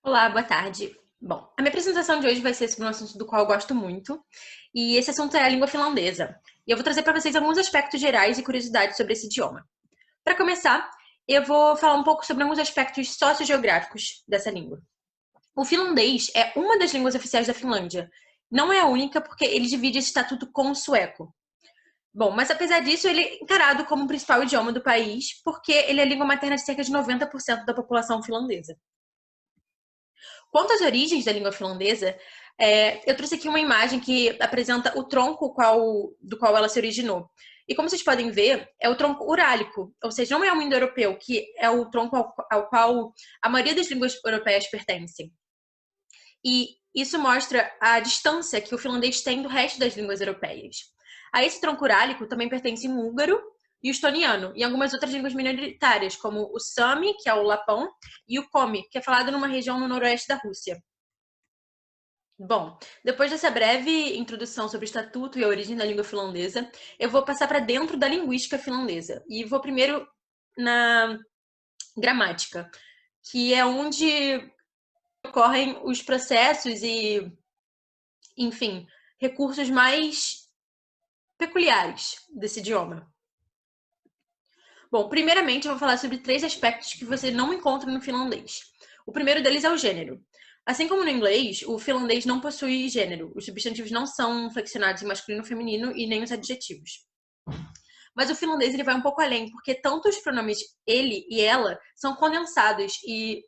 Olá, boa tarde. Bom, a minha apresentação de hoje vai ser sobre um assunto do qual eu gosto muito, e esse assunto é a língua finlandesa. E eu vou trazer para vocês alguns aspectos gerais e curiosidades sobre esse idioma. Para começar, eu vou falar um pouco sobre alguns aspectos sociogeográficos dessa língua. O finlandês é uma das línguas oficiais da Finlândia. Não é a única, porque ele divide esse estatuto com o sueco. Bom, mas apesar disso, ele é encarado como o principal idioma do país, porque ele é a língua materna de cerca de 90% da população finlandesa. Quanto às origens da língua finlandesa, eu trouxe aqui uma imagem que apresenta o tronco do qual ela se originou. E como vocês podem ver, é o tronco urálico, ou seja, não é o indo-europeu, que é o tronco ao qual a maioria das línguas europeias pertencem. E isso mostra a distância que o finlandês tem do resto das línguas europeias. A esse tronco urálico também pertencem o húngaro e o estoniano, e algumas outras línguas minoritárias, como o sami, que é o lapão, e o komi, que é falado numa região no noroeste da Rússia. Bom, depois dessa breve introdução sobre o estatuto e a origem da língua finlandesa, eu vou passar para dentro da linguística finlandesa. E vou primeiro na gramática, que é onde ocorrem os processos e, enfim, recursos mais peculiares desse idioma. Bom, primeiramente eu vou falar sobre 3 aspectos que você não encontra no finlandês. O primeiro deles é o gênero. Assim como no inglês, o finlandês não possui gênero. Os substantivos não são flexionados em masculino e feminino e nem os adjetivos. Mas o finlandês ele vai um pouco além, porque tanto os pronomes ele e ela são condensados e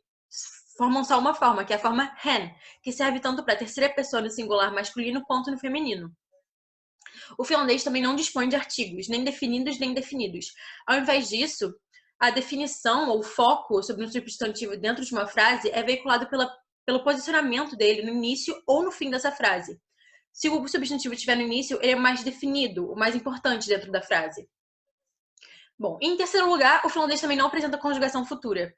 formam só uma forma, que é a forma hen, que serve tanto para a terceira pessoa no singular masculino quanto no feminino. O finlandês também não dispõe de artigos, nem definidos nem indefinidos. Ao invés disso, a definição ou foco sobre um substantivo dentro de uma frase é veiculado pelo posicionamento dele no início ou no fim dessa frase. Se o substantivo estiver no início, ele é mais definido, o mais importante dentro da frase. Bom, em terceiro lugar, o finlandês também não apresenta conjugação futura.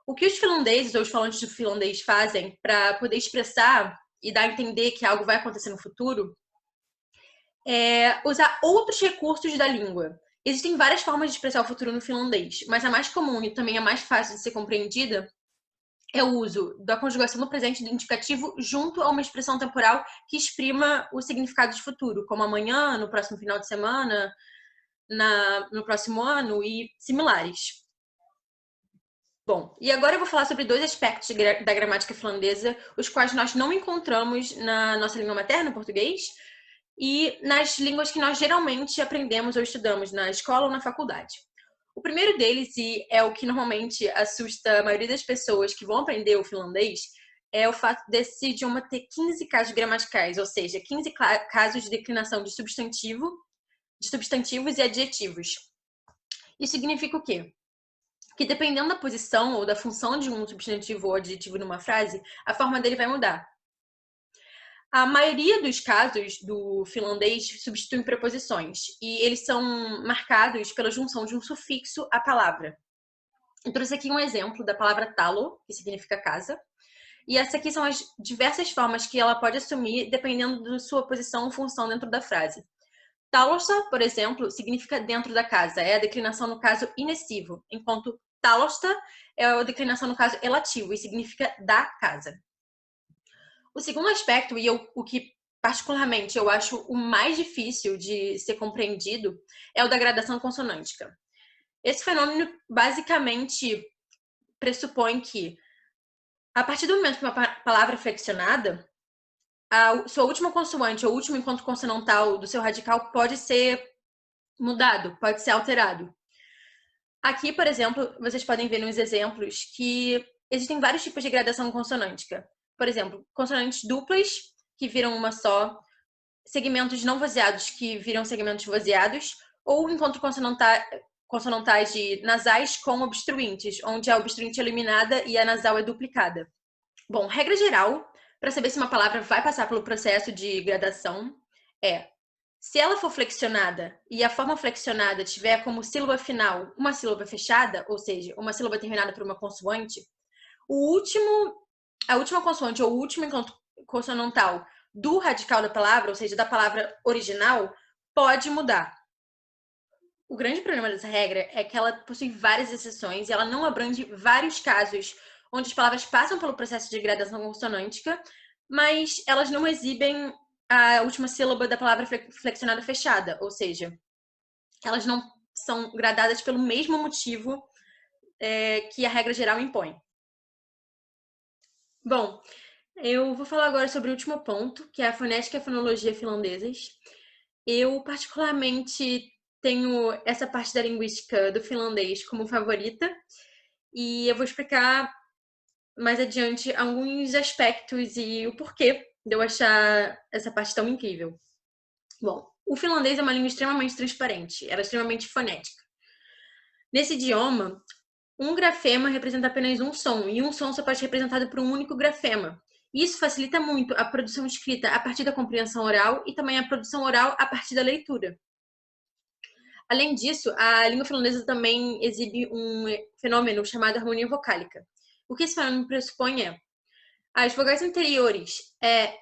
O que os finlandeses ou os falantes de finlandês fazem para poder expressar e dar a entender que algo vai acontecer no futuro é usar outros recursos da língua. Existem várias formas de expressar o futuro no finlandês, mas a mais comum e também a mais fácil de ser compreendida é o uso da conjugação do presente do indicativo junto a uma expressão temporal que exprima o significado de futuro, como amanhã, no próximo final de semana, no próximo ano e similares. Bom, e agora eu vou falar sobre 2 aspectos da gramática finlandesa, os quais nós não encontramos na nossa língua materna, português, e nas línguas que nós geralmente aprendemos ou estudamos na escola ou na faculdade. O primeiro deles, e é o que normalmente assusta a maioria das pessoas que vão aprender o finlandês, é o fato desse idioma ter 15 casos gramaticais, ou seja, 15 casos de declinação de substantivos e adjetivos. Isso significa o quê? Que dependendo da posição ou da função de um substantivo ou adjetivo numa frase, a forma dele vai mudar. A maioria dos casos do finlandês substituem preposições e eles são marcados pela junção de um sufixo à palavra. Eu trouxe aqui um exemplo da palavra talo, que significa casa, e essas aqui são as diversas formas que ela pode assumir dependendo da sua posição ou função dentro da frase. Talosta, por exemplo, significa dentro da casa, é a declinação no caso inessivo, enquanto talosta é a declinação no caso elativo e significa da casa. O segundo aspecto, e o que particularmente eu acho o mais difícil de ser compreendido, é o da gradação consonântica. Esse fenômeno basicamente pressupõe que, a partir do momento que uma palavra é flexionada, a sua última consoante ou último encontro consonantal do seu radical pode ser mudado, pode ser alterado. Aqui, por exemplo, vocês podem ver nos exemplos que existem vários tipos de gradação consonântica. Por exemplo, consonantes duplas, que viram uma só, segmentos não vozeados, que viram segmentos vozeados, ou encontro consonantais de nasais com obstruintes, onde a obstruinte é eliminada e a nasal é duplicada. Bom, regra geral, para saber se uma palavra vai passar pelo processo de gradação, se ela for flexionada e a forma flexionada tiver como sílaba final uma sílaba fechada, ou seja, uma sílaba terminada por uma consoante, a última consoante ou o último encontro consonantal do radical da palavra, ou seja, da palavra original, pode mudar. O grande problema dessa regra é que ela possui várias exceções e ela não abrange vários casos onde as palavras passam pelo processo de gradação consonântica, mas elas não exibem a última sílaba da palavra flexionada fechada, ou seja, elas não são gradadas pelo mesmo motivo que a regra geral impõe. Bom, eu vou falar agora sobre o último ponto, que é a fonética e a fonologia finlandesas. Eu, particularmente, tenho essa parte da linguística do finlandês como favorita, e eu vou explicar mais adiante alguns aspectos e o porquê de eu achar essa parte tão incrível. Bom, o finlandês é uma língua extremamente transparente, ela é extremamente fonética. Nesse idioma, um grafema representa apenas um som, e um som só pode ser representado por um único grafema. Isso facilita muito a produção escrita a partir da compreensão oral e também a produção oral a partir da leitura. Além disso, a língua finlandesa também exibe um fenômeno chamado harmonia vocálica. O que esse fenômeno pressupõe é: as vogais anteriores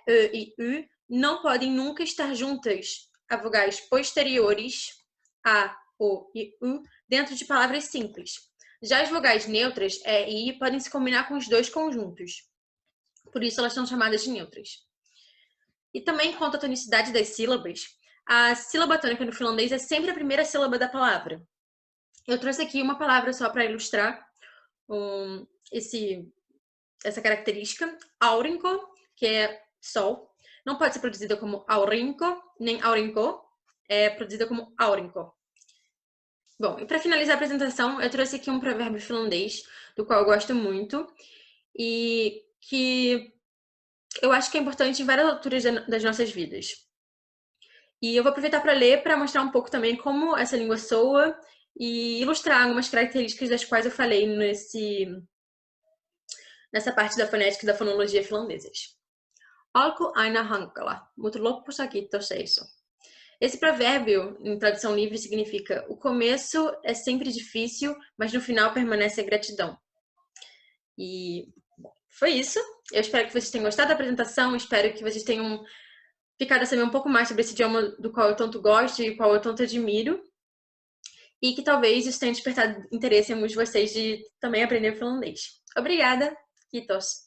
e, u, não podem nunca estar juntas a vogais posteriores, a, o e u, dentro de palavras simples. Já as vogais neutras, e i, podem se combinar com os dois conjuntos. Por isso, elas são chamadas de neutras. E também, quanto à tonicidade das sílabas, a sílaba tônica no finlandês é sempre a primeira sílaba da palavra. Eu trouxe aqui uma palavra só para ilustrar essa característica. Aurinko, que é sol, não pode ser produzida como aurinko, nem aurinko, é produzida como aurinko. Bom, e para finalizar a apresentação, eu trouxe aqui um provérbio finlandês, do qual eu gosto muito, e que eu acho que é importante em várias alturas das nossas vidas. E eu vou aproveitar para ler, para mostrar um pouco também como essa língua soa e ilustrar algumas características das quais eu falei nessa parte da fonética e da fonologia finlandesas. Alku aina hankala, mutta loppusakin toseiso. Esse provérbio, em tradução livre, significa: o começo é sempre difícil, mas no final permanece a gratidão. E bom, foi isso. Eu espero que vocês tenham gostado da apresentação, espero que vocês tenham ficado a saber um pouco mais sobre esse idioma do qual eu tanto gosto e do qual eu tanto admiro. E que talvez isso tenha despertado interesse em alguns de vocês de também aprender finlandês. Obrigada, Kiitos!